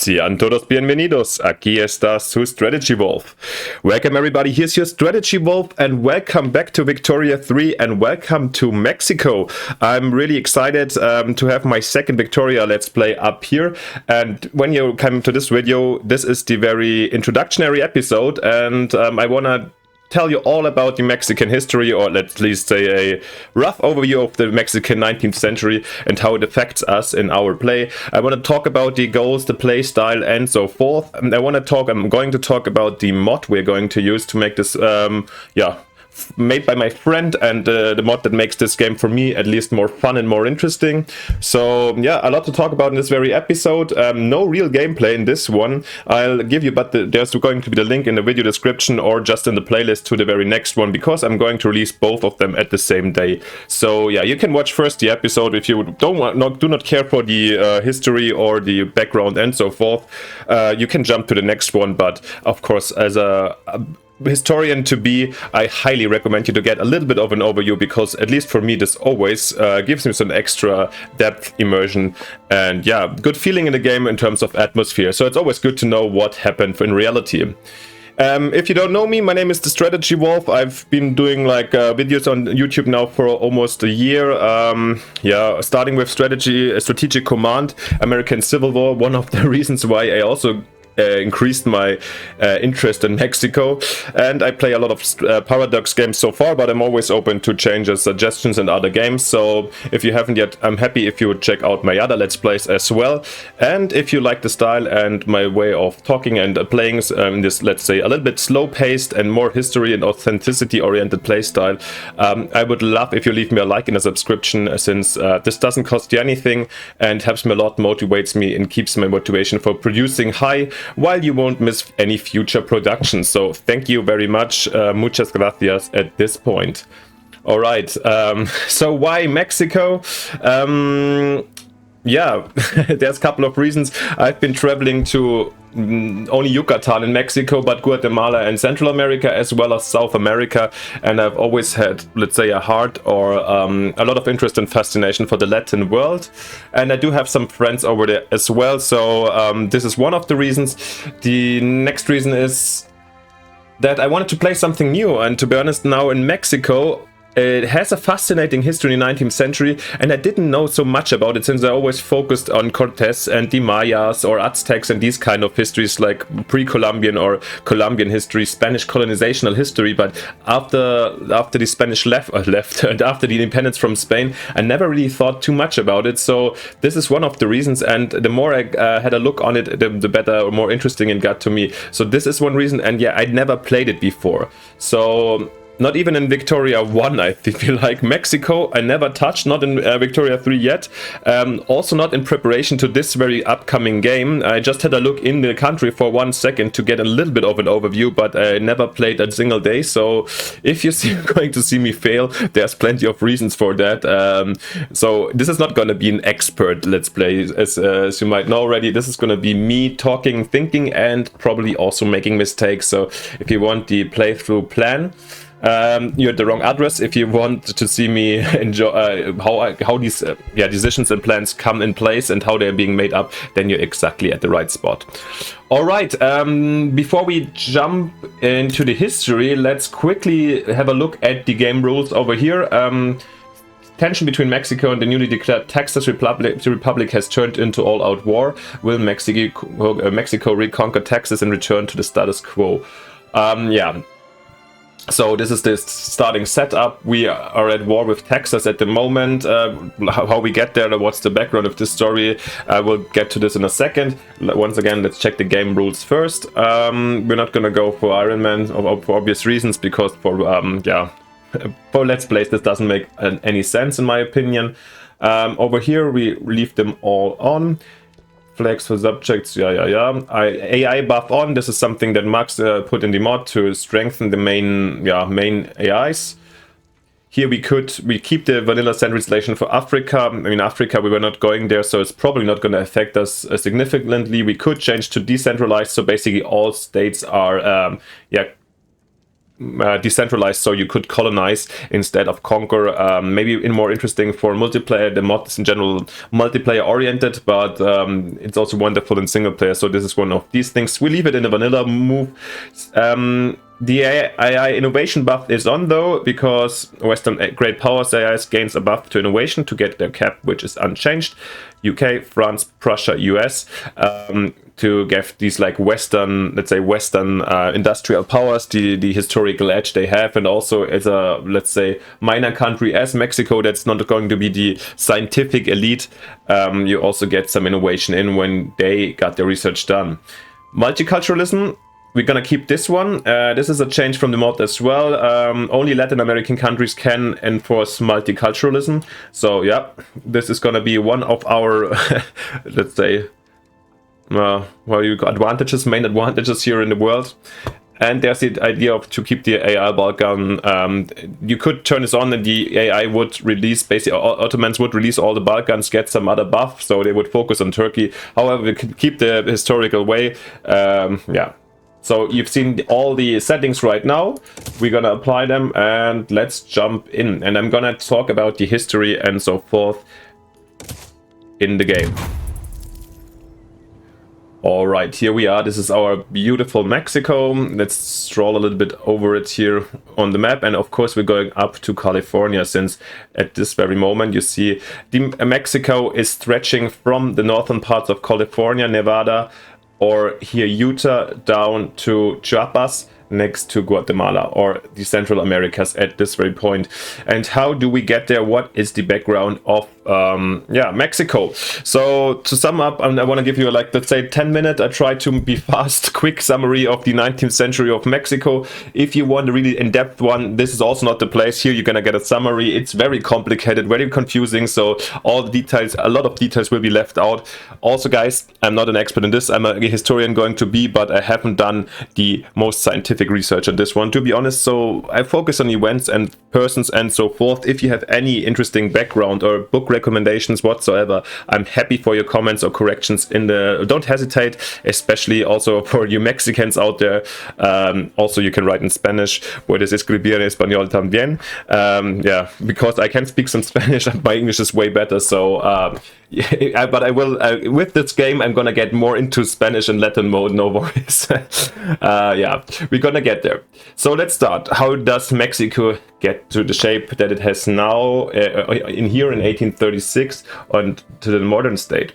Sean todos bienvenidos. Aquí está su Strategy Wolf. Welcome everybody, here's your Strategy Wolf and welcome back to Victoria 3 and welcome to Mexico. I'm really excited to have my second Victoria Let's Play up here, and when you come to this video, this is the very introductionary episode, and I wanna tell you all about the Mexican history, or at least say a rough overview of the Mexican 19th century and how it affects us in our play. I want to talk about the goals, the play style, and so forth. And I'm going to talk about the mod we're going to use to make this, made by my friend, and the mod that makes this game for me at least more fun and more interesting. So yeah, a lot to talk about in this very episode. No real gameplay in this one. I'll give you, but there's going to be the link in the video description or just in the playlist to the very next one, because I'm going to release both of them at the same day. So yeah, you can watch first the episode if you do not care for the history or the background and so forth. You can jump to the next one, but of course, as a historian to be, I highly recommend you to get a little bit of an overview, because at least for me this always gives me some extra depth, immersion, and yeah, good feeling in the game in terms of atmosphere. So it's always good to know what happened in reality. If you don't know me, my name is the Strategy Wolf. I've been doing videos on YouTube now for almost a year. Starting with Strategic Command, American Civil War, one of the reasons why I also increased my interest in Mexico, and I play a lot of Paradox games so far, but I'm always open to changes, suggestions, and other games. So if you haven't yet, I'm happy if you would check out my other Let's Plays as well. And if you like the style and my way of talking and playing this, let's say, a little bit slow-paced and more history and authenticity-oriented play style, I would love if you leave me a like and a subscription, since this doesn't cost you anything and helps me a lot, motivates me, and keeps my motivation for producing high, while you won't miss any future productions. So thank you very much, muchas gracias at this point. All right, so why Mexico? Yeah, there's a couple of reasons. I've been traveling to only Yucatan in Mexico, but Guatemala and Central America, as well as South America, and I've always had, let's say, a heart or a lot of interest and fascination for the Latin world, and I do have some friends over there as well. So this is one of the reasons. The next reason is that I wanted to play something new, and to be honest, now in Mexico, it has a fascinating history in the 19th century, and I didn't know so much about it, since I always focused on Cortes and the Mayas or Aztecs and these kind of histories, like pre-Columbian or Columbian history, Spanish colonizational history. But after the Spanish left and after the independence from Spain, I never really thought too much about it. So this is one of the reasons, and the more I had a look on it, the better or more interesting it got to me. So this is one reason, and yeah, I'd never played it before. So not even in Victoria 1, I feel like. Mexico, I never touched, not in Victoria 3 yet. Also not in preparation to this very upcoming game. I just had a look in the country for 1 second to get a little bit of an overview, but I never played a single day. So if you're going to see me fail, there's plenty of reasons for that. So this is not going to be an expert Let's Play, as you might know already. This is going to be me talking, thinking, and probably also making mistakes. So if you want the playthrough plan, you're at the wrong address. If you want to see me enjoy how these decisions and plans come in place and how they're being made up, then you're exactly at the right spot. All right, before we jump into the history, let's quickly have a look at the game rules over here. Tension between Mexico and the newly declared Texas Republic. The Republic has turned into all-out war. Will Mexico reconquer Texas and return to the status quo? So this is the starting setup. We are at war with Texas at the moment. How we get there, what's the background of this story, I will get to this in a second. Once again, let's check the game rules first. We're not gonna go for Iron Man for obvious reasons, because for Let's Plays this doesn't make any sense in my opinion. Over here we leave them all on. Flags for subjects, AI buff on. This is something that Max put in the mod to strengthen the main AIs. Here we keep the vanilla translation for Africa. I mean, Africa, we were not going there, so it's probably not going to affect us significantly. We could change to decentralized, so basically all states are decentralized, so you could colonize instead of conquer. Maybe more interesting for multiplayer. The mod is in general multiplayer oriented, but it's also wonderful in single player. So this is one of these things. We leave it in the vanilla move. The AI innovation buff is on though, because Western great powers AIs gains a buff to innovation to get their cap, which is unchanged. UK, France, Prussia, US, to give these like Western, let's say Western industrial powers the historical edge they have, and also as a, let's say, minor country as Mexico that's not going to be the scientific elite, you also get some innovation in when they got their research done. Multiculturalism. We're gonna keep this one. This is a change from the mod as well. Only Latin American countries can enforce multiculturalism. So yeah, this is gonna be one of our, let's say, advantages, main advantages here in the world. And there's the idea of to keep the AI Balkan. You could turn this on and the AI would release, basically Ottomans would release all the Balkans, get some other buff, so they would focus on Turkey. However, we could keep the historical way. Yeah. So you've seen all the settings right now. We're gonna apply them and let's jump in. And I'm gonna talk about the history and so forth in the game. All right, here we are. This is our beautiful Mexico. Let's stroll a little bit over it here on the map. And of course, we're going up to California, since at this very moment, you see Mexico is stretching from the northern parts of California, Nevada, or here Utah down to Chiapas, next to Guatemala, or the Central Americas at this very point. And how do we get there? What is the background of Mexico? So to sum up, I want to give you like, let's say 10-minute, I try to be fast, quick summary of the 19th century of Mexico. If you want a really in-depth one, this is also not the place. Here you're gonna get a summary. It's very complicated, very confusing, so all the details, a lot of details will be left out. Also guys, I'm not an expert in this, I'm a historian going to be, but I haven't done the most scientific research on this one, to be honest. So I focus on events and persons and so forth. If you have any interesting background or book recommendations whatsoever, I'm happy for your comments or corrections in the, don't hesitate, especially also for you Mexicans out there. Also you can write in Spanish, puedes escribir en español también. Yeah, because I can speak some Spanish and my English is way better, so yeah, but I will, with this game, I'm gonna get more into Spanish and Latin mode, no worries. Yeah, we're gonna get there. So let's start. How does Mexico get to the shape that it has now in here in 1836 and to the modern state?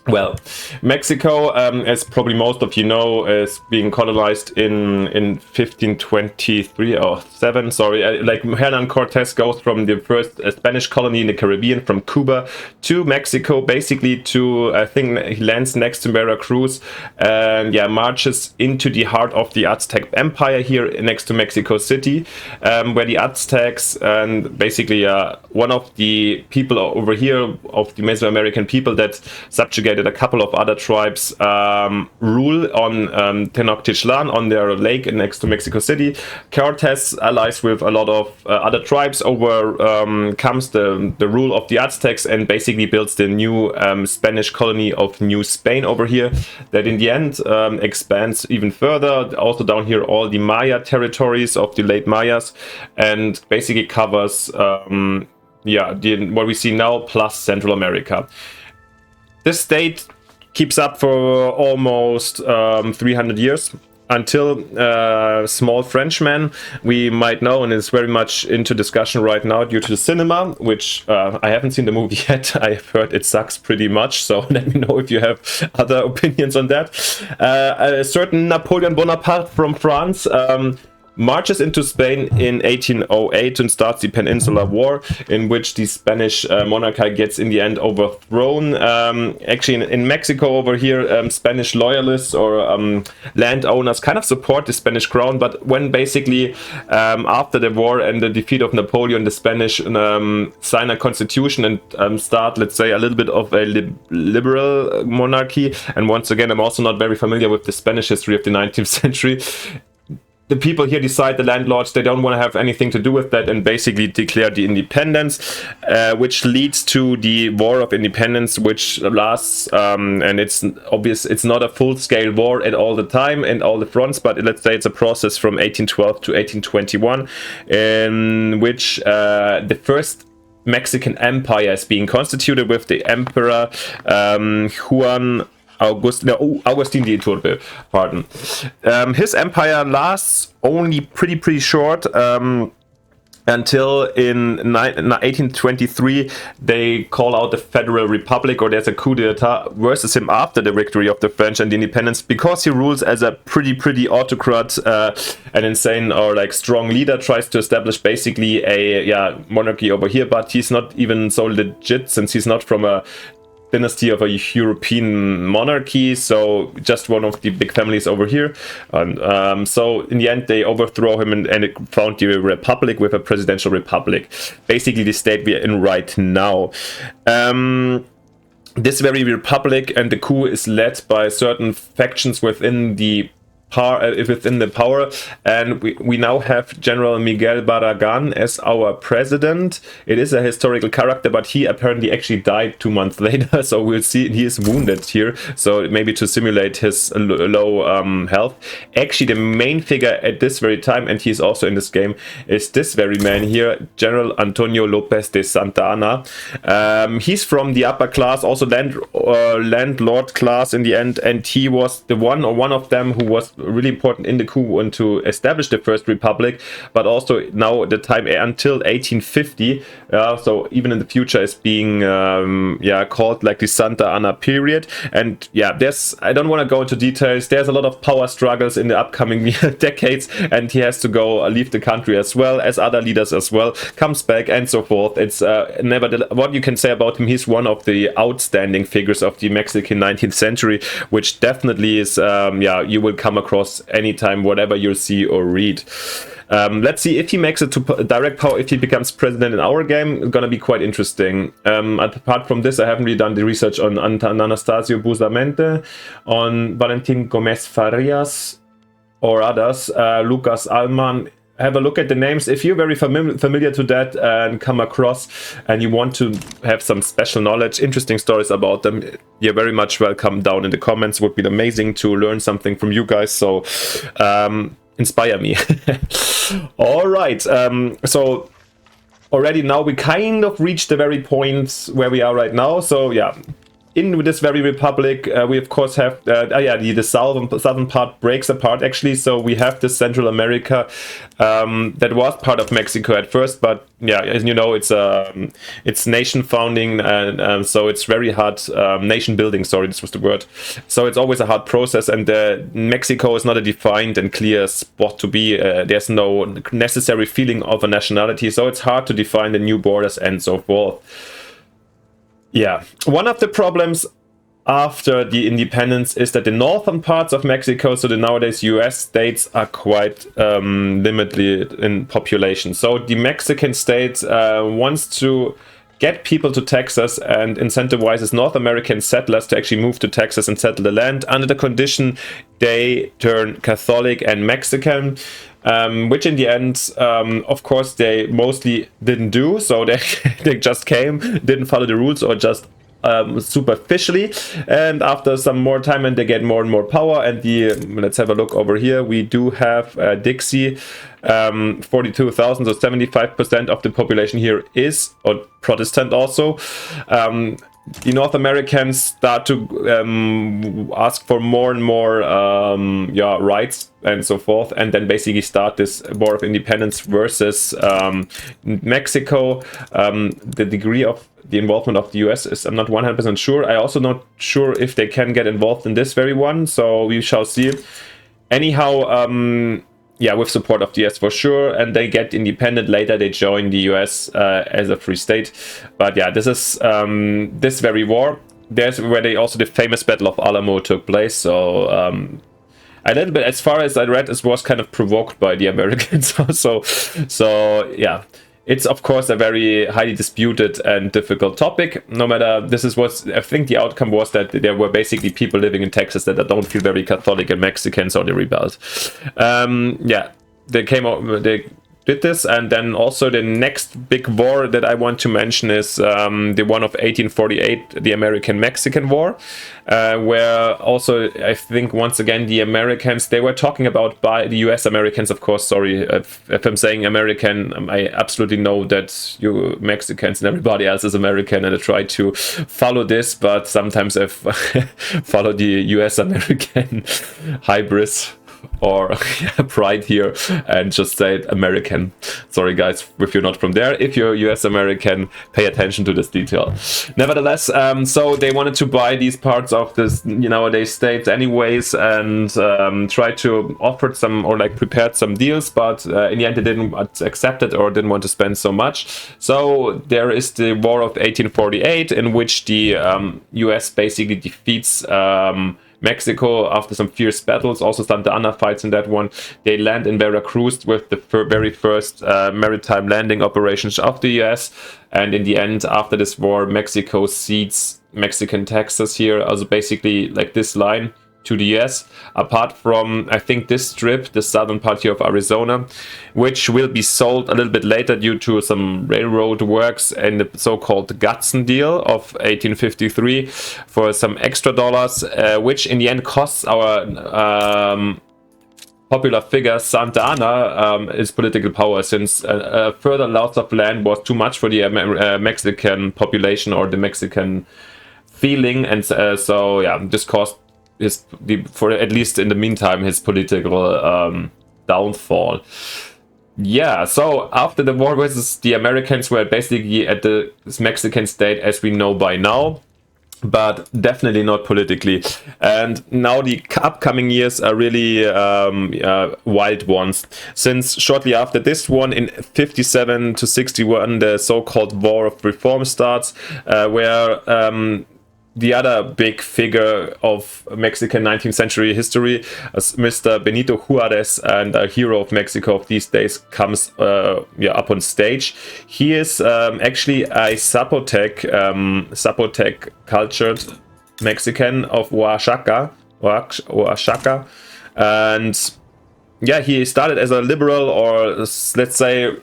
Well, Mexico, as probably most of you know, is being colonized in 1523 or 7. Sorry, like Hernan Cortez goes from the first Spanish colony in the Caribbean, from Cuba to Mexico, basically to, I think he lands next to Veracruz, and yeah, marches into the heart of the Aztec Empire here next to Mexico City, where the Aztecs and basically one of the people over here of the Mesoamerican people that subjugated a couple of other tribes rule on Tenochtitlan, on their lake next to Mexico City. Cortez allies with a lot of other tribes, comes the rule of the Aztecs, and basically builds the new Spanish colony of New Spain over here, that in the end expands even further, also down here all the Maya territories of the late Mayas, and basically covers what we see now plus Central America. This state keeps up for almost 300 years, until small Frenchman we might know, and is very much into discussion right now due to the cinema, which I haven't seen the movie yet. I've heard it sucks pretty much, so let me know if you have other opinions on that. A certain Napoleon Bonaparte from France marches into Spain in 1808 and starts the Peninsular War, in which the Spanish monarchy gets in the end overthrown. Actually, in Mexico over here, Spanish loyalists or landowners kind of support the Spanish crown, but when basically after the war and the defeat of Napoleon, the Spanish sign a constitution and start, let's say, a little bit of a liberal monarchy. And once again, I'm also not very familiar with the Spanish history of the 19th century. the people here decide, the landlords, they don't want to have anything to do with that and basically declare the independence, which leads to the War of Independence, which lasts, and it's obvious it's not a full-scale war at all the time and all the fronts, but let's say it's a process from 1812 to 1821, in which the first Mexican Empire is being constituted with the Emperor Agustin de Iturbide, pardon. His empire lasts only pretty short, until in 1823 they call out the Federal Republic, or there's a coup d'etat versus him after the victory of the French and the independence, because he rules as a pretty autocrat, an insane or like strong leader, tries to establish basically a monarchy over here, but he's not even so legit, since he's not from a dynasty of a European monarchy, so just one of the big families over here. And so in the end they overthrow him and found the republic with a presidential republic, basically the state we are in right now. This very republic and the coup is led by certain factions within the power, and we now have General Miguel Barragan as our president. It is a historical character, but he apparently actually died 2 months later, so we'll see. He is wounded here, so maybe to simulate his low health. Actually, the main figure at this very time, and he's also in this game, is this very man here, General Antonio Lopez de Santa Anna. He's from the upper class, also landlord class in the end, and he was the one of them who was really important in the coup and to establish the first republic, but also now the time until 1850, so even in the future is being called like the Santa Anna period. And there's, I don't want to go into details, there's a lot of power struggles in the upcoming decades, and he has to go leave the country as well as other leaders as well, comes back and so forth. It's nevertheless, what you can say about him, he's one of the outstanding figures of the Mexican 19th century, which definitely is you will come across anytime, whatever you see or read. Let's see if he makes it to direct power, if he becomes president in our game. It's gonna be quite interesting. Apart from this, I haven't really done the research on Anastasio Bustamante, on Valentin Gomez Farias or others, Lucas Alman. Have a look at the names. If you're very familiar to that and come across and you want to have some special knowledge, interesting stories about them, you're very much welcome down in the comments. Would be amazing to learn something from you guys, so inspire me. All right, so already now we kind of reached the very point where we are right now. So in this very republic, we of course have the southern part breaks apart actually. So we have the Central America that was part of Mexico at first, but as you know, it's nation founding, and so it's very hard, nation building. Sorry, this was the word. So it's always a hard process, and Mexico is not a defined and clear spot to be. There's no necessary feeling of a nationality, so it's hard to define the new borders and so forth. One of the problems after the independence is that the northern parts of Mexico, so the nowadays US states, are quite limited in population. So the Mexican state wants to get people to Texas and incentivizes North American settlers to actually move to Texas and settle the land under the condition they turn Catholic and Mexican. Which in the end, of course, they mostly didn't do. So they just came, didn't follow the rules, or just superficially. And after some more time, and they get more and more power. And let's have a look over here. We do have Dixie, 42,000, so 75% of the population here is Protestant also. The North Americans start to ask for more and more rights and so forth, and then basically start this War of Independence versus Mexico. The degree of the involvement of the US is, I'm not 100% sure. I also not sure if they can get involved in this very one, so we shall see. Anyhow, with support of the US for sure, and they get independent later. They join the US as a free state. But this is this very war. There's where the famous Battle of Alamo took place. So a little bit, as far as I read, it was kind of provoked by the Americans. so it's of course a very highly disputed and difficult topic. No matter, this is what I think the outcome was, that there were basically people living in Texas that don't feel very Catholic and Mexican, so they rebelled. Yeah, they did this. And then also the next big war that I want to mention is the one of 1848, the American-Mexican War, where also I think once again the Americans, they were talking about, by the US Americans, of course, sorry if I'm saying American, I absolutely know that you Mexicans and everybody else is American, and I try to follow this, but sometimes I follow the US American hybris or pride here and just say it American. Sorry guys if you're not from there. If you're US American, pay attention to this detail. Nevertheless, so they wanted to buy these parts of this nowadays states anyways, and try to offer some, or like prepared some deals, but in the end they didn't accept it or didn't want to spend so much. So there is the War of 1848, in which the US basically defeats Mexico after some fierce battles. Also Santa Anna fights in that one. They land in Veracruz with the very first maritime landing operations of the US. And in the end, after this war, Mexico cedes Mexican Texas here, also basically like this line to the US, apart from I think this strip, the southern part here of Arizona, which will be sold a little bit later due to some railroad works and the so-called Gadsden deal of 1853 for some extra dollars, which in the end costs our popular figure Santa Anna its political power, since further loss of land was too much for the Mexican population or the Mexican feeling, and so yeah, this cost for at least in the meantime his political downfall. Yeah, so after the war versus the Americans, were basically at the Mexican state as we know by now, but definitely not politically. And now the upcoming years are really wild ones, since shortly after this one in 57 to 61 the so-called War of Reform starts, where the other big figure of Mexican 19th century history, Mr. Benito Juarez, and a hero of Mexico of these days, comes up on stage. He is actually a Zapotec cultured Mexican of Oaxaca, and yeah, he started as a liberal, or let's say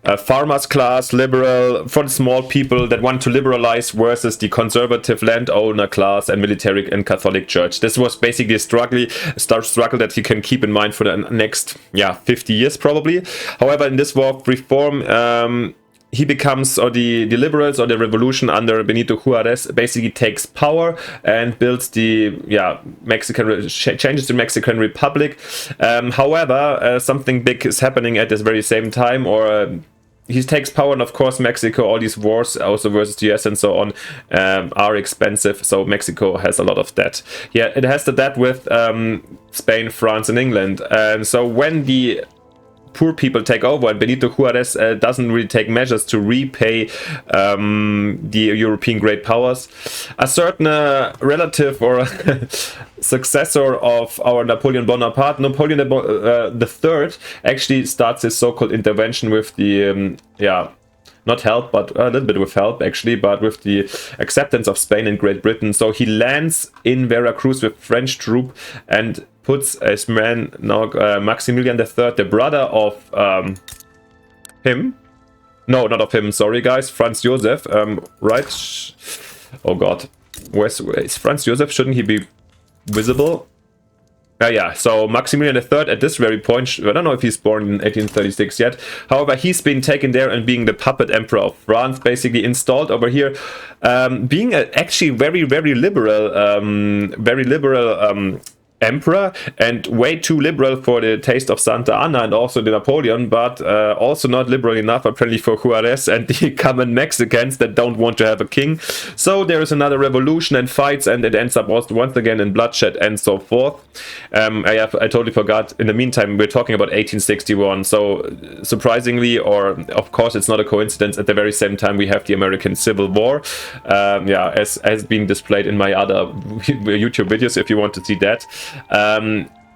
a farmers class liberal, for the small people that want to liberalize, versus the conservative landowner class and military and Catholic church. This was basically a struggle that you can keep in mind for the next 50 years probably. However, in this war of reform, he becomes, or the liberals or the revolution under Benito Juarez basically takes power and builds the changes the Mexican Republic. However, something big is happening at this very same time, or he takes power, and of course Mexico, all these wars also versus the US and so on are expensive, so Mexico has a lot of debt. Yeah, it has the debt with Spain, France and England, and so when the poor people take over and Benito Juarez doesn't really take measures to repay the European great powers, a certain relative or successor of our Napoleon Bonaparte, Napoleon III, actually starts his so-called intervention with the not help, but a little bit with help actually, but with the acceptance of Spain and Great Britain. So he lands in Veracruz with French troop and puts his man now Maximilian III, the brother of him. No, not of him. Sorry, guys. Franz Josef. Right? Oh God, where's Franz Josef? Shouldn't he be visible? Yeah, so Maximilian III at this very point, I don't know if he's born in 1836 yet. However, he's been taken there and being the puppet emperor of France, basically installed over here, being actually very, very liberal emperor, and way too liberal for the taste of Santa Anna and also the Napoleon, but also not liberal enough apparently for Juarez and the common Mexicans that don't want to have a king. So there is another revolution and fights, and it ends up also once again in bloodshed and so forth. I totally forgot, in the meantime we're talking about 1861, so surprisingly, or of course it's not a coincidence, at the very same time we have the American Civil War, as has been displayed in my other YouTube videos if you want to see that.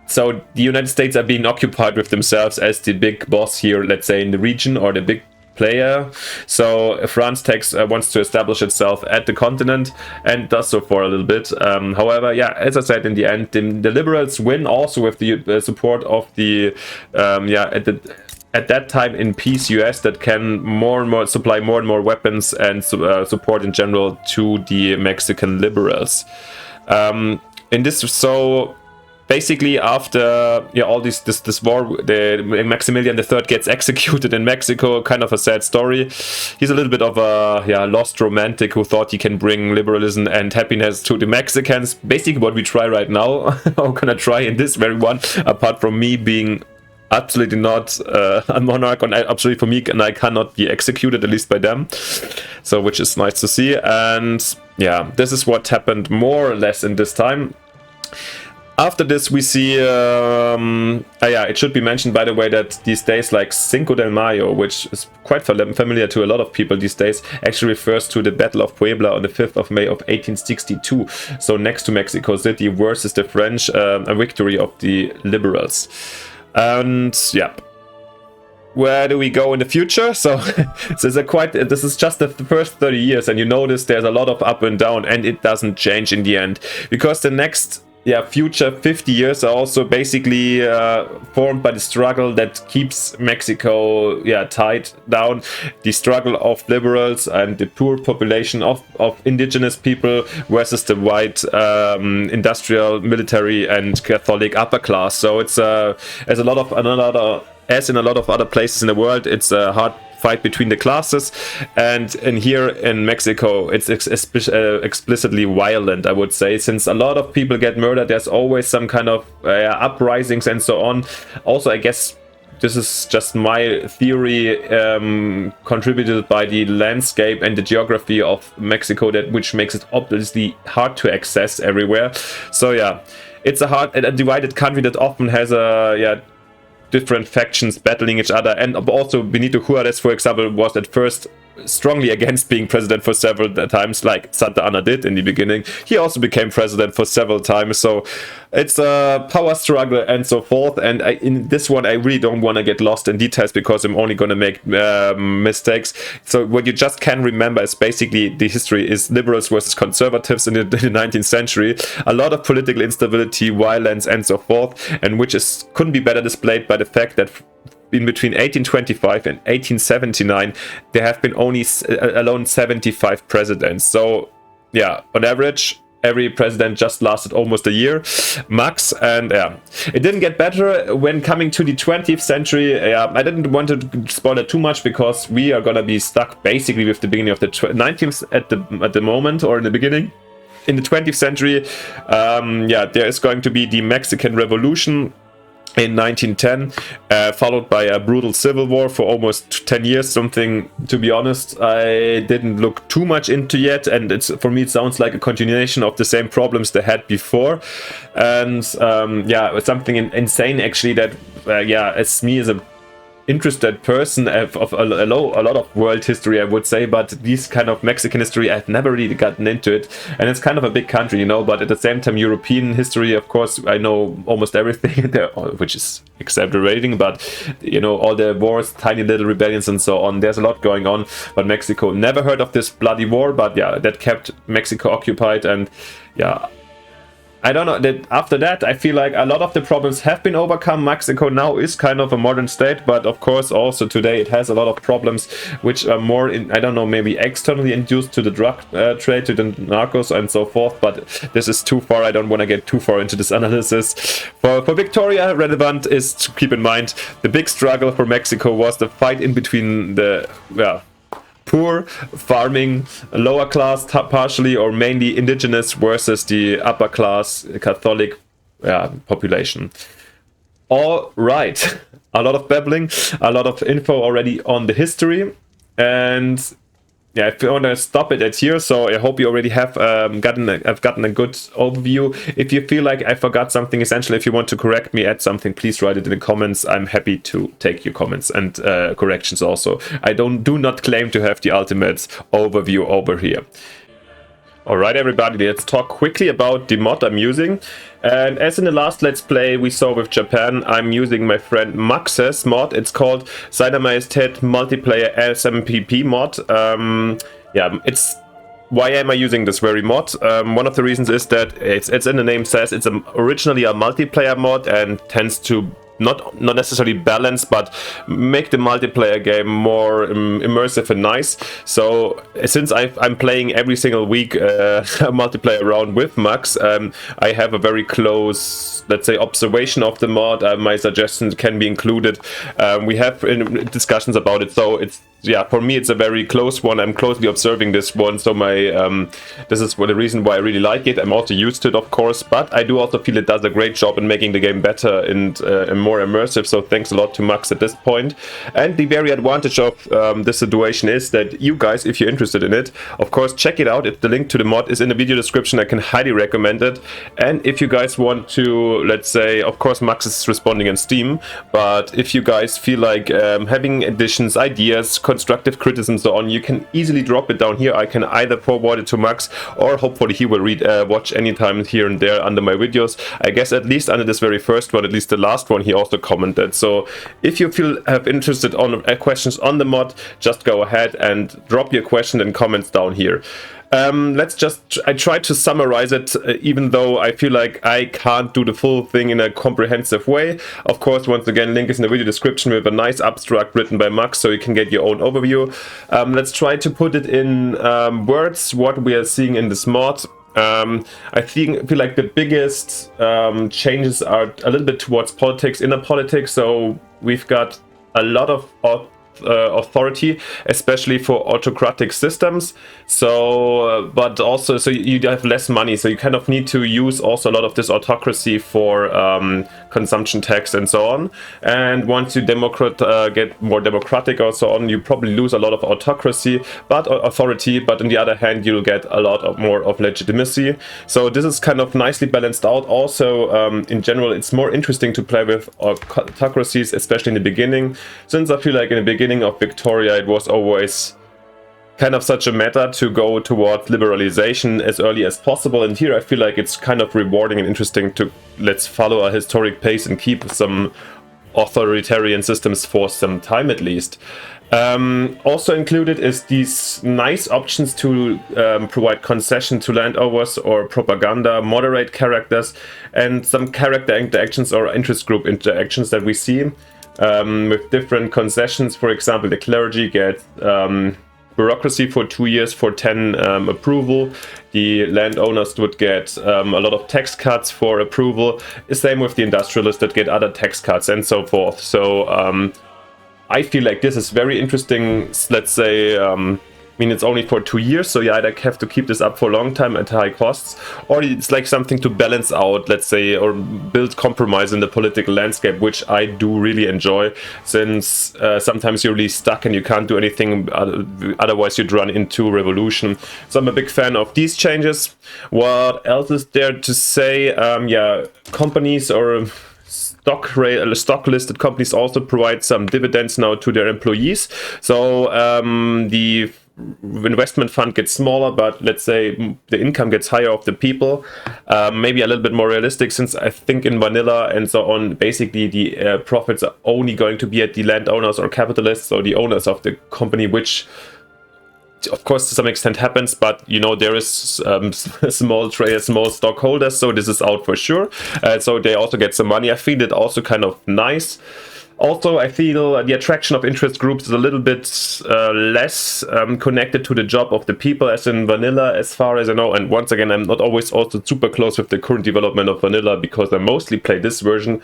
So the United States are being occupied with themselves as the big boss here, let's say in the region, or the big player. So France wants to establish itself at the continent and does so for a little bit. However, yeah, as I said, in the end, the liberals win also with the support of the at that time in peace US that can more and more supply more and more weapons and support in general to the Mexican liberals. In this, so basically after all this war, the Maximilian III gets executed in Mexico. Kind of a sad story. He's a little bit of a lost romantic who thought he can bring liberalism and happiness to the Mexicans. Basically what we try right now. I'm gonna try in this very one, apart from me being absolutely not a monarch, and absolutely for me, and I cannot be executed, at least by them. So, which is nice to see. And yeah, this is what happened more or less in this time. After this, we see, it should be mentioned, by the way, that these days, like Cinco de Mayo, which is quite familiar to a lot of people these days, actually refers to the Battle of Puebla on the 5th of May of 1862. So next to Mexico City versus the French, a victory of the liberals. And yeah, where do we go in the future? So this is just the first 30 years, and you notice there's a lot of up and down, and it doesn't change in the end, because the next future 50 years are also basically formed by the struggle that keeps Mexico tied down. The struggle of liberals and the poor population of indigenous people versus the white industrial, military and Catholic upper class. So it's as in a lot of other places in the world, it's a hard fight between the classes, and here in Mexico it's explicitly violent, I would say, since a lot of people get murdered. There's always some kind of uprisings and so on. Also, I guess this is just my theory, contributed by the landscape and the geography of Mexico, which makes it obviously hard to access everywhere. So yeah, it's a divided country that often has different factions battling each other. And also Benito Juarez, for example, was at first strongly against being president for several times, like Santa Anna did in the beginning. He also became president for several times. So it's a power struggle and so forth. And in this one, I really don't want to get lost in details, because I'm only going to make mistakes. So what you just can remember is basically the history is liberals versus conservatives in the 19th century. A lot of political instability, violence and so forth, and which couldn't be better displayed by the fact that in between 1825 and 1879, there have been only alone 75 presidents. So yeah, on average, every president just lasted almost a year max. And yeah, it didn't get better when coming to the 20th century. I didn't want to spoil it too much, because we are gonna be stuck basically with the beginning of the 19th at the moment, or in the beginning. In the 20th century, there is going to be the Mexican Revolution in 1910, followed by a brutal civil war for almost 10 years, something, to be honest, I didn't look too much into yet, and for me it sounds like a continuation of the same problems they had before. And it's something insane actually, that as me as a interested person of a lot of world history, I would say, but this kind of Mexican history, I've never really gotten into it. And it's kind of a big country, but at the same time, European history, of course, I know almost everything there, which is exaggerating, but all the wars, tiny little rebellions and so on, there's a lot going on. But Mexico, never heard of this bloody war, but yeah, that kept Mexico occupied. And yeah, I don't know, that after that, I feel like a lot of the problems have been overcome. Mexico now is kind of a modern state, but of course also today it has a lot of problems which are more, maybe externally induced to the drug trade, to the narcos and so forth, but this is too far. I don't want to get too far into this analysis. For Victoria, relevant is to keep in mind the big struggle for Mexico was the fight in between the, poor, farming, lower class, partially or mainly indigenous, versus the upper class Catholic population. All right, a lot of babbling, a lot of info already on the history, and yeah, if you want to stop it at here, so I hope you already have gotten a good overview. If you feel like I forgot something essential, if you want to correct me, add something, please write it in the comments. I'm happy to take your comments and corrections also. I do not claim to have the ultimate overview over here. Alright everybody, let's talk quickly about the mod I'm using. And as in the last Let's Play we saw with Japan, I'm using my friend Max's mod. It's called Seiner Majestät Multiplayer SMMP mod. Why am I using this very mod? One of the reasons is that it's in the name says it's originally a multiplayer mod and tends to not necessarily balance, but make the multiplayer game more immersive and nice. So since I'm playing every single week a multiplayer round with Max, I have a very close, let's say, observation of the mod. My suggestions can be included. We have discussions about it, so it's, yeah, for me it's a very close one. I'm closely observing this one, so this is the reason why I really like it. I'm also used to it, of course, but I do also feel it does a great job in making the game better and more immersive, so thanks a lot to Max at this point. And the very advantage of this situation is that you guys, if you're interested in it, of course check it out. The link to the mod is in the video description. I can highly recommend it. And if you guys want to, let's say, of course Max is responding on Steam, but if you guys feel like having additions, ideas, constructive criticism, so on, you can easily drop it down here. I can either forward it to Max, or hopefully he will watch anytime here and there under my videos. I guess at least under this very first one, at least the last one, he also commented. So if you have interested on questions on the mod, just go ahead and drop your question and comments down here. I try to summarize it, even though I feel like I can't do the full thing in a comprehensive way. Of course, once again, link is in the video description with a nice abstract written by Max, so you can get your own overview. Let's try to put it in words, what we are seeing in this mod. I feel like the biggest changes are a little bit towards politics, inner politics. So we've got a lot of authority, especially for autocratic systems. So but also, so you have less money, so you kind of need to use also a lot of this autocracy for consumption tax and so on. And once you get more democratic or so on, you probably lose a lot of autocracy, but authority, but on the other hand you'll get a lot more of legitimacy. So this is kind of nicely balanced out. Also in general, it's more interesting to play with autocracies, especially in the beginning, since I feel like in the beginning of Victoria it was always kind of such a meta to go towards liberalization as early as possible, and here I feel like it's kind of rewarding and interesting to let's follow a historic pace and keep some authoritarian systems for some time at least. Also included is these nice options to provide concession to landowners or propaganda, moderate characters, and some character interactions or interest group interactions that we see with different concessions. For example, the clergy gets bureaucracy for 2 years for 10 approval. The landowners would get a lot of tax cuts for approval. The same with the industrialists that get other tax cuts and so forth. So I feel like this is very interesting. Let's say I mean, it's only for 2 years, so you either have to keep this up for a long time at high costs, or it's like something to balance out, let's say, or build compromise in the political landscape, which I do really enjoy, since sometimes you're really stuck and you can't do anything, otherwise you'd run into revolution. So I'm a big fan of these changes. What else is there to say? Yeah, companies or stock listed companies also provide some dividends now to their employees. So the investment fund gets smaller, but let's say the income gets higher of the people. Maybe a little bit more realistic, since I think in vanilla and so on, basically the profits are only going to be at the landowners or capitalists or the owners of the company, which of course to some extent happens, but you know, there is small stockholders, so this is out for sure. So they also get some money. I feel it also kind of nice. Also, I feel the attraction of interest groups is a little bit less connected to the job of the people as in vanilla, as far as I know. And once again, I'm not always also super close with the current development of vanilla, because I mostly play this version.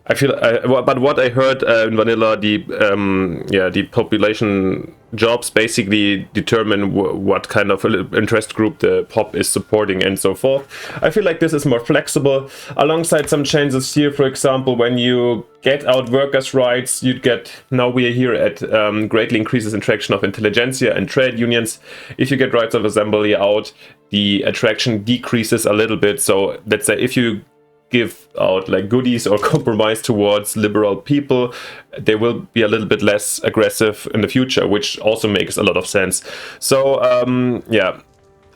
I feel, but what I heard in vanilla, the population jobs basically determine what kind of interest group the pop is supporting and so forth. I feel like this is more flexible, alongside some changes here. For example, when you get out workers' rights, you'd get, now we are here at greatly increases interaction of intelligentsia and trade unions. If you get rights of assembly out, the attraction decreases a little bit. So let's say if you give out like goodies or compromise towards liberal people, they will be a little bit less aggressive in the future, which also makes a lot of sense. So yeah,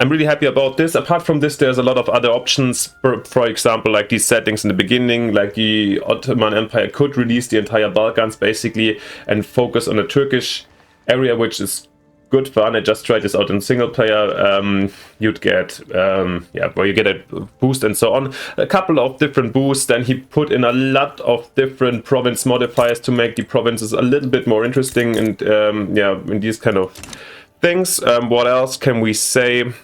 I'm really happy about this. Apart from this, there's a lot of other options. For example, like these settings in the beginning, like the Ottoman Empire could release the entire Balkans basically and focus on the Turkish area, which is good fun. I just tried this out in single player. You'd get, where you get a boost and so on. A couple of different boosts. Then he put in a lot of different province modifiers to make the provinces a little bit more interesting and, in these kind of things. What else can we say?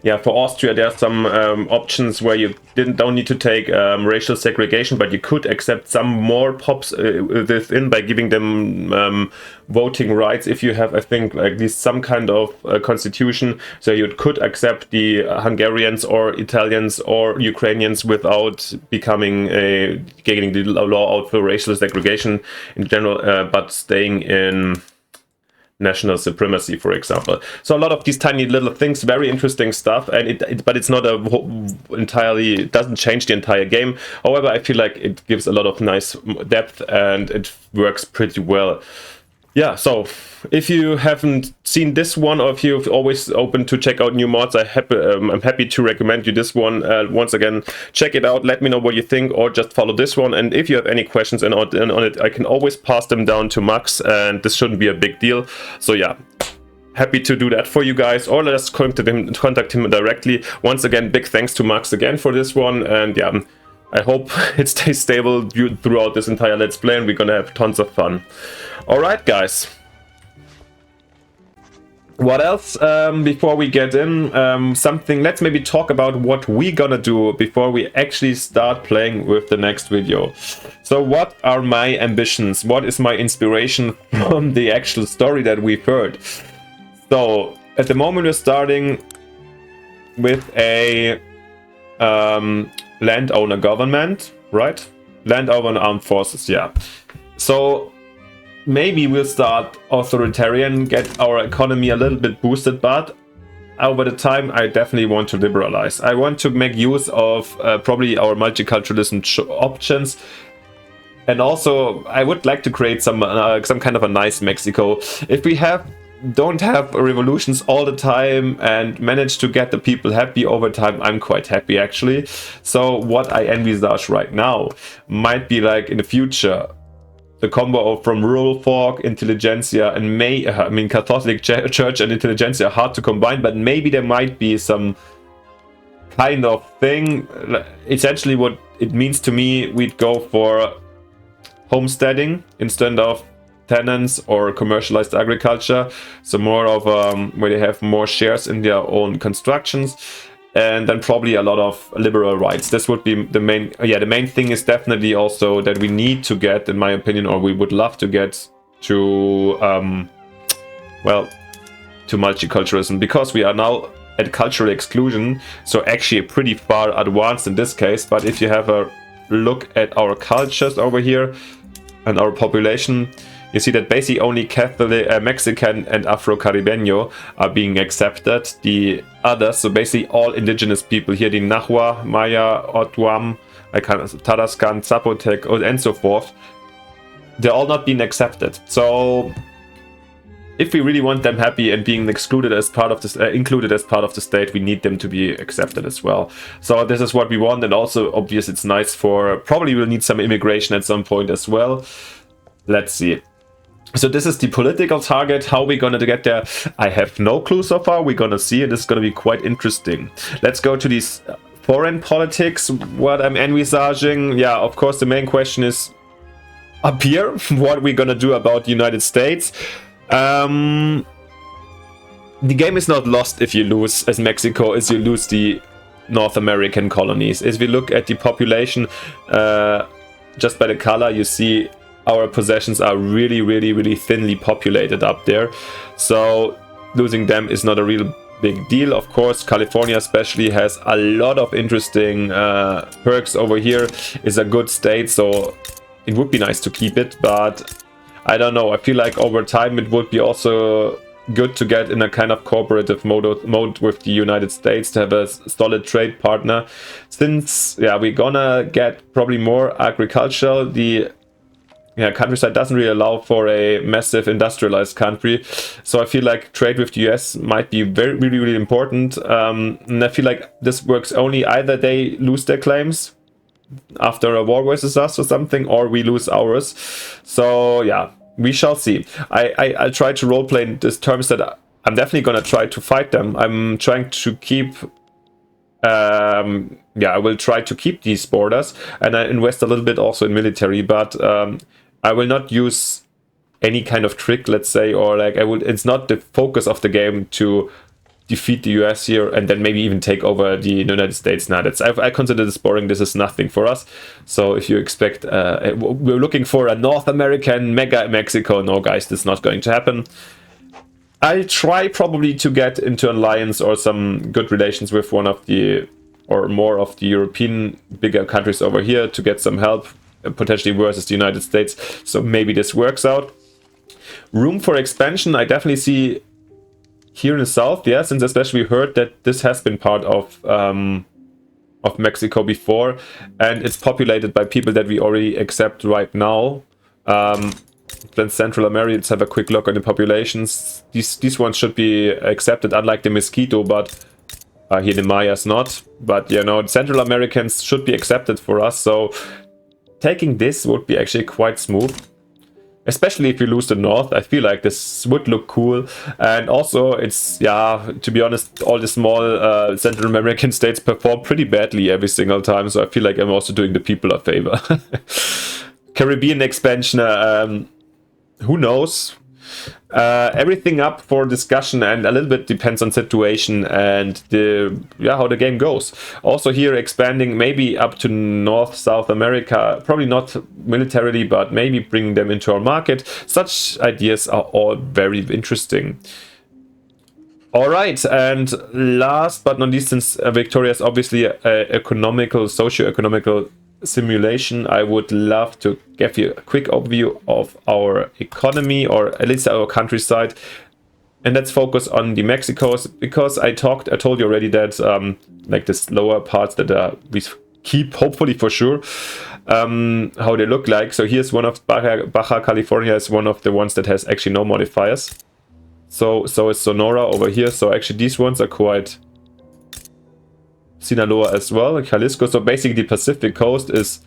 Yeah, for Austria, there are some options where you don't need to take racial segregation, but you could accept some more pops within by giving them voting rights. If you have, I think, like this some kind of constitution, so you could accept the Hungarians or Italians or Ukrainians without becoming getting the law out for racial segregation in general, but staying in national supremacy, for example. So a lot of these tiny little things, very interesting stuff, and but it's not it doesn't change the entire game. However, I feel like it gives a lot of nice depth and it works pretty well. Yeah, so if you haven't seen this one, or if you're always open to check out new mods, I'm happy to recommend you this one. Once again, check it out, let me know what you think, or just follow this one. And if you have any questions on it, I can always pass them down to Max, and this shouldn't be a big deal. So yeah, happy to do that for you guys, or let us contact him directly. Once again, big thanks to Max again for this one, and yeah, I hope it stays stable throughout this entire Let's Play, and we're gonna have tons of fun. Alright, guys. What else? Before we get in, let's maybe talk about what we're gonna do before we actually start playing with the next video. So what are my ambitions? What is my inspiration from the actual story that we've heard? So at the moment we're starting with a landowner government, right? Landowner armed forces, yeah. So maybe we'll start authoritarian, get our economy a little bit boosted, but over the time I definitely want to liberalize. I want to make use of probably our multiculturalism options, and also I would like to create some kind of a nice Mexico. If we don't have revolutions all the time and manage to get the people happy over time, I'm quite happy actually. So what I envisage right now might be like in the future the combo from rural folk, intelligentsia, and Catholic Church and intelligentsia are hard to combine, but maybe there might be some kind of thing. Essentially what it means to me, we'd go for homesteading instead of tenants or commercialized agriculture, so more of where they have more shares in their own constructions, and then probably a lot of liberal rights. This would be the main. The main thing is definitely also that we need to get, in my opinion, or we would love to get to to multiculturalism, because we are now at cultural exclusion, so actually pretty far advanced in this case. But if you have a look at our cultures over here and our population, you see that basically only Catholic, Mexican and Afro-Caribeño are being accepted. The others, so basically all indigenous people here, the Nahua, Maya, Otuam, Tarascan, Zapotec, and so forth, they're all not being accepted. So if we really want them happy and being excluded as part of this, included as part of the state, we need them to be accepted as well. So this is what we want, and also obvious it's nice for, probably we'll need some immigration at some point as well. Let's see. So this is the political target. How we're gonna get there, I have no clue so far. We're gonna see, and it's gonna be quite interesting. Let's go to these foreign politics. What I'm envisaging, yeah, of course the main question is up here, what we're gonna do about the United States. The game is not lost if you lose as Mexico, as you lose the North American colonies. As we look at the population, just by the color, you see our possessions are really, really, really thinly populated up there. So losing them is not a real big deal. Of course, California especially has a lot of interesting perks over here. It's a good state, so it would be nice to keep it, but I don't know. I feel like over time it would be also good to get in a kind of cooperative mode with the United States, to have a solid trade partner, since, yeah, we're gonna get probably more agricultural. The yeah, countryside doesn't really allow for a massive industrialized country. So I feel like trade with the US might be really important. And I feel like this works only either they lose their claims after a war versus us or something, or we lose ours. So yeah, we shall see. I'll try to roleplay in these terms that I'm definitely gonna try to fight them. I'm trying to keep I will try to keep these borders, and I invest a little bit also in military, but I will not use any kind of trick, let's say, or like it's not the focus of the game to defeat the US here and then maybe even take over the United States. Now I consider this boring. This is nothing for us. So if you expect we're looking for a North American mega Mexico, no guys, this is not going to happen. I'll try probably to get into an alliance or some good relations with one of the or more of the European bigger countries over here to get some help, potentially versus the United States. So maybe this works out. Room for expansion, I definitely see here in the south, yeah, since especially we heard that this has been part of Mexico before, and it's populated by people that we already accept right now. Then Central America, let's have a quick look on the populations. These ones should be accepted, unlike the Mosquito, but here the Mayas not. But you know, Central Americans should be accepted for us, so taking this would be actually quite smooth. Especially if you lose the north, I feel like this would look cool. And also, it's, yeah, to be honest, all the small Central American states perform pretty badly every single time. So I feel like I'm also doing the people a favor. Caribbean expansion, who knows? Everything up for discussion, and a little bit depends on situation and how the game goes. Also here expanding maybe up to North South America, probably not militarily, but maybe bringing them into our market. Such ideas are all very interesting. All right, and last but not least, since Victoria is obviously a socio-economical simulation, I would love to give you a quick overview of our economy, or at least our countryside, and let's focus on the Mexicos, because I told you already that like the lower parts that we keep, hopefully for sure, how they look like. So here's one of Baja California is one of the ones that has actually no modifiers. So is Sonora over here. So actually these ones are quite, Sinaloa as well, Jalisco. So basically the Pacific coast is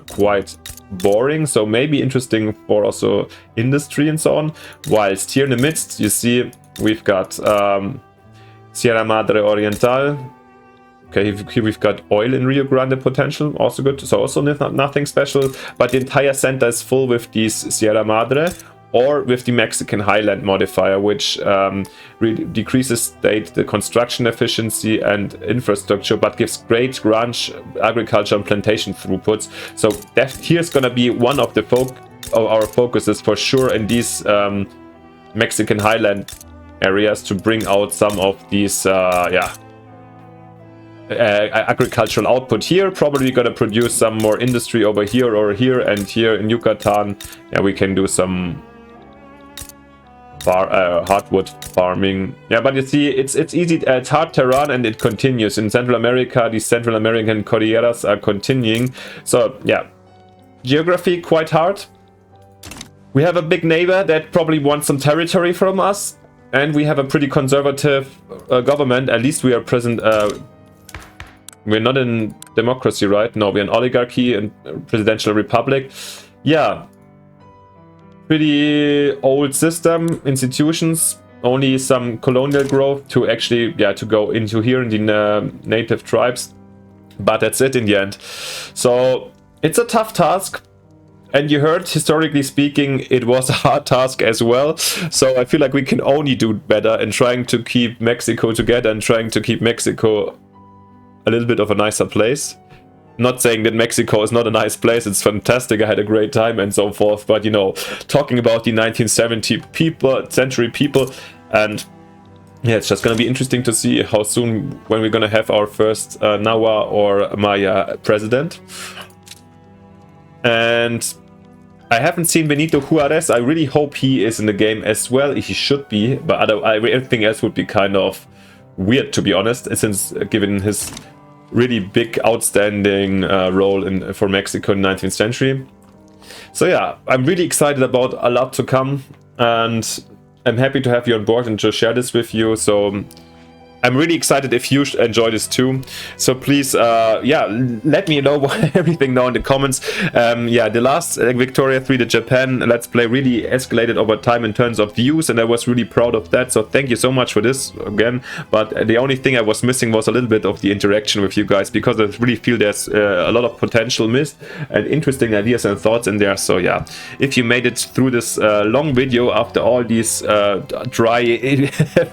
quite boring, so maybe interesting for also industry and so on. Whilst here in the midst, you see we've got Sierra Madre Oriental. Okay, here we've got oil in Rio Grande potential, also good. So also nothing special, but the entire center is full with these Sierra Madre, or with the Mexican Highland modifier, which really decreases the construction efficiency and infrastructure, but gives great ranch, agriculture, and plantation throughputs. So here's going to be one of our focuses for sure in these Mexican Highland areas, to bring out some of these agricultural output here. Probably going to produce some more industry over here or here, and here in Yucatan, yeah, we can do some hardwood farming. Yeah, but you see, it's easy. It's hard terrain, and it continues in Central America. The Central American Cordilleras are continuing. So yeah, geography quite hard. We have a big neighbor that probably wants some territory from us, and we have a pretty conservative government. At least we are present. We're not in democracy, right? No, we're an oligarchy and presidential republic. Yeah. Pretty old system, institutions, only some colonial growth to actually, to go into here in the native tribes. But that's it in the end. So it's a tough task. And you heard, historically speaking, it was a hard task as well. So I feel like we can only do better in trying to keep Mexico together and trying to keep Mexico a little bit of a nicer place. Not saying that Mexico is not a nice place, it's fantastic, I had a great time and so forth, but you know, talking about the 19th century people, and yeah, it's just gonna be interesting to see how soon, when we're gonna have our first Nahua or Maya president. And I haven't seen Benito Juarez. I really hope he is in the game as well. He should be, but everything else would be kind of weird, to be honest, since given his really big, outstanding role for Mexico in the 19th century. So yeah, I'm really excited about a lot to come, and I'm happy to have you on board and to share this with you. So I'm really excited if you enjoy this too. So please, yeah, let me know everything now in the comments. Yeah, the last Victoria 3, the Japan Let's Play, really escalated over time in terms of views, and I was really proud of that. So thank you so much for this again. But the only thing I was missing was a little bit of the interaction with you guys, because I really feel there's a lot of potential missed and interesting ideas and thoughts in there. So yeah, if you made it through this long video after all these dry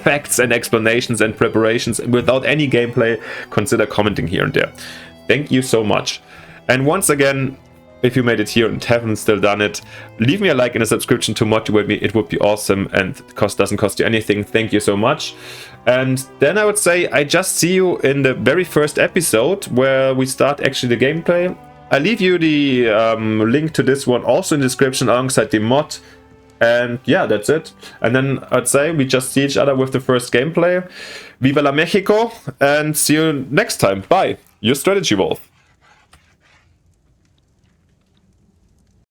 facts and explanations and preparations without any gameplay, consider commenting here and there. Thank you so much. And once again, if you made it here and haven't still done it, leave me a like and a subscription to motivate me. It would be awesome, and doesn't cost you anything. Thank you so much. And then I would say I just see you in the very first episode where we start actually the gameplay. I leave you the link to this one also in the description alongside the mod. And yeah, that's it. And then I'd say we just see each other with the first gameplay. Viva la Mexico, and see you next time. Bye. Your Strategy Wolf.